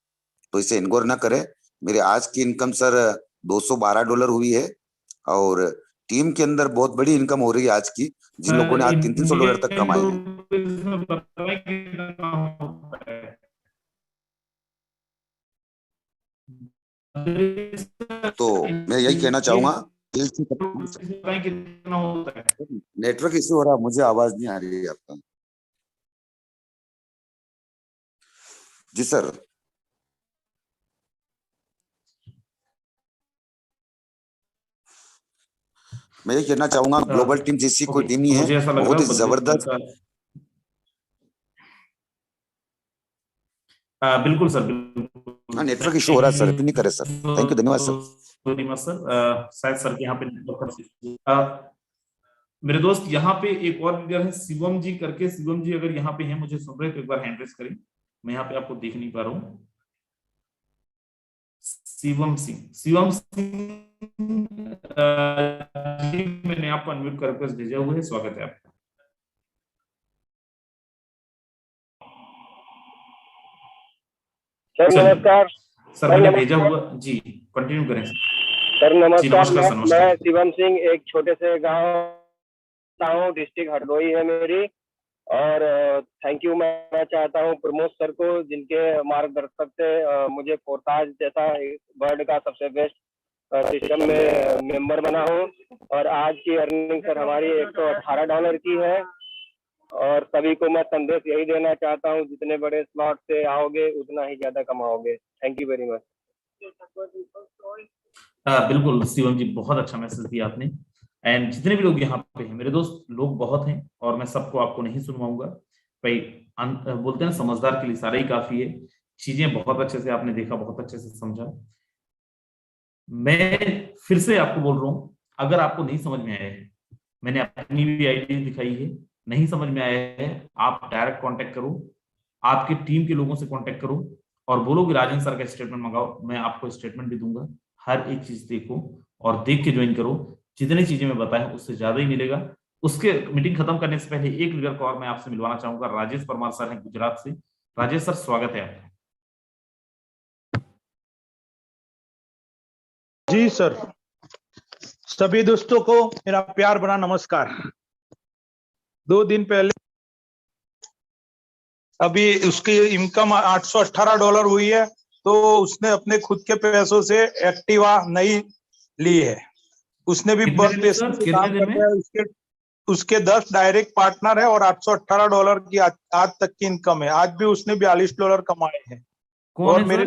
तो इसे इग्नोर ना करें। मेरे आज की इनकम सर $212 हुई है, और टीम के अंदर बहुत बड़ी इनकम हो रही है आज की, जिन लोगों ने आज $300 तक कमाए हैं। तो मैं यही कहना चाहूंगा, नेटवर्क इश्यू हो रहा, मुझे आवाज नहीं आ रही है आपका। जी सर, मैं ये कहना चाहूंगा, ग्लोबल टीम जैसी कोई टीम नहीं है, बहुत ही जबरदस्त। बिल्कुल सर, बिल्कुल। नेटवर्क इशू हो रहा है सर, नहीं करे सर। थैंक यू, धन्यवाद सर। सर शायद सर के यहाँ पे मेरे दोस्त यहाँ पे एक और लीडर है शिवम जी करके। शिवम जी अगर यहाँ पे हैं, मुझे सुन रहे तो एक बार हैंड रेस करें। मैं यहाँ पे आपको देख नहीं पा रहा हूँ। शिवम सिंह, शिवम सिंह मैंने आपको अनम्यूट कर भेजा हुआ है, स्वागत है आपका। सर नमस्कार। सर मैंने भेजा हुआ जी, कंटिन्यू करें सर। नमस्कार, मैं शिवम सिंह, एक छोटे से गांव हूँ, डिस्ट्रिक्ट हरदोई है मेरी। और थैंक यू मैं चाहता हूँ प्रमोद सर को, जिनके मार्गदर्शक से मुझे फोर्साज जैसा वर्ल्ड का सबसे बेस्ट सिस्टम में मेंबर बना हूँ। और आज की अर्निंग सर हमारी $118 की है। और सभी को मैं संदेश यही देना चाहता हूँ, जितने बड़े स्लॉट से आओगे उतना ही ज्यादा कमाओगे। Thank you very much. बिल्कुल शिवम जी, बहुत अच्छा मैसेज दिया आपने। एंड जितने भी लोग यहाँ पे हैं मेरे दोस्त, लोग बहुत हैं और मैं सबको आपको नहीं सुनवाऊंगा भाई। बोलते हैं समझदार के लिए इशारा ही काफी है। चीजें बहुत अच्छे से आपने देखा, बहुत अच्छे से समझा। मैं फिर से आपको बोल रहा हूँ, अगर आपको नहीं समझ में आया है मैंने अपनी भी आईडी दिखाई है। नहीं समझ में आया है, आप डायरेक्ट कांटेक्ट करो, आपकी टीम के लोगों से कांटेक्ट करो और बोलो कि राजेंद्र सर का स्टेटमेंट मंगाओ। मैं आपको स्टेटमेंट भी दूंगा। हर एक चीज देखो और देख के ज्वाइन करो। जितनी चीजें मैं बताया उससे ज्यादा ही मिलेगा। उसके मीटिंग खत्म करने से पहले एक लीडर को और मैं आपसे मिलवाना चाहूंगा। राजेश परमार सर हैं गुजरात से। राजेश सर, स्वागत है आपका। जी सर, सभी दोस्तों को मेरा प्यार भरा नमस्कार। 2 दिन पहले अभी उसकी इनकम $818 हुई है, तो उसने अपने खुद के पैसों से एक्टिवा नई ली है। उसने भी बस स्टेशन पे काम करता है। उसके 10 डायरेक्ट पार्टनर है और $818 की आज तक की इनकम है। आज भी उसने $42 कमाए हैं और मेरे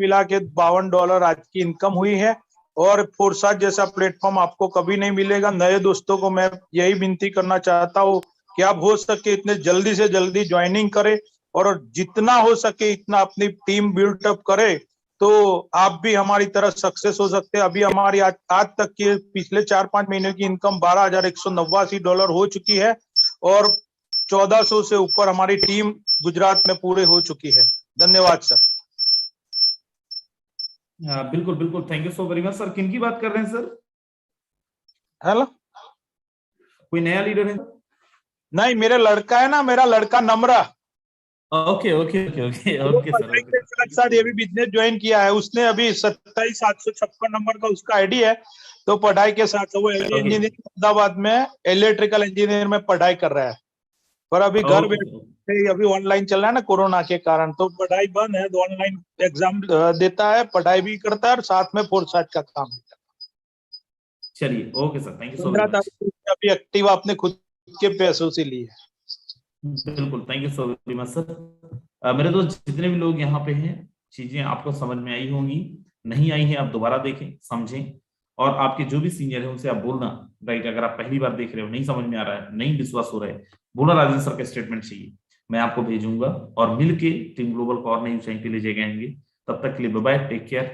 मिला के $52 आज की इनकम हुई है। और फोरसाज जैसा प्लेटफॉर्म आपको कभी नहीं मिलेगा। नए दोस्तों को मैं यही विनती करना चाहता हूँ कि आप हो सके इतने जल्दी से जल्दी ज्वाइनिंग करें और जितना हो सके इतना अपनी टीम बिल्डअप करें, तो आप भी हमारी तरह सक्सेस हो सकते हैं। अभी हमारी आज तक की पिछले 4-5 महीने की इनकम $12,189 हो चुकी है और 1400 से ऊपर हमारी टीम गुजरात में पूरे हो चुकी है। धन्यवाद सर। बिल्कुल बिल्कुल, thank you so very much sir. किन की बात कर रहे हैं सर? हेलो, कोई नया लीडर है? नहीं, मेरा लड़का है ना, मेरा लड़का Namra. Okay okay okay okay okay sir. साथ ये भी बिजनेस ज्वाइन किया है उसने। अभी 27,756 नंबर का उसका आईडी है। तो पढ़ाई के साथ वो इंजीनियर अहमदाबाद में इलेक्ट्रिकल इंजीनियर में पढ़ाई कर रहा है, पर अभी घर बैठे अभी ऑनलाइन चल रहा है ना कोरोना के कारण, तो पढ़ाई बंद है। तो ऑनलाइन एग्जाम देता है, पढ़ाई भी करता है और साथ में फोरसाज का काम भी करता है। चलिए, okay sir, thank you so very much. अभी एक्टिवा अपने खुद के पैसों से ली है। बिल्कुल, thank you so very much sir. मेरे दोस्त जितने भी लोग यहाँ पे हैं, चीजें आपको समझ में आई होंगी। नहीं आई है आप दोबारा देखें, समझें और आपके जो भी सीनियर है उनसे आप बोलना, राइट। अगर आप पहली बार देख रहे हो, नहीं समझ में आ रहा है, नहीं विश्वास हो रहा है, बोला राजेंद्र सर का स्टेटमेंट चाहिए, मैं आपको भेजूंगा और मिलके टीम ग्लोबल को और नई ऊंचाई पे ले जाएंगे। तब तक के लिए बाय बाय, टेक केयर।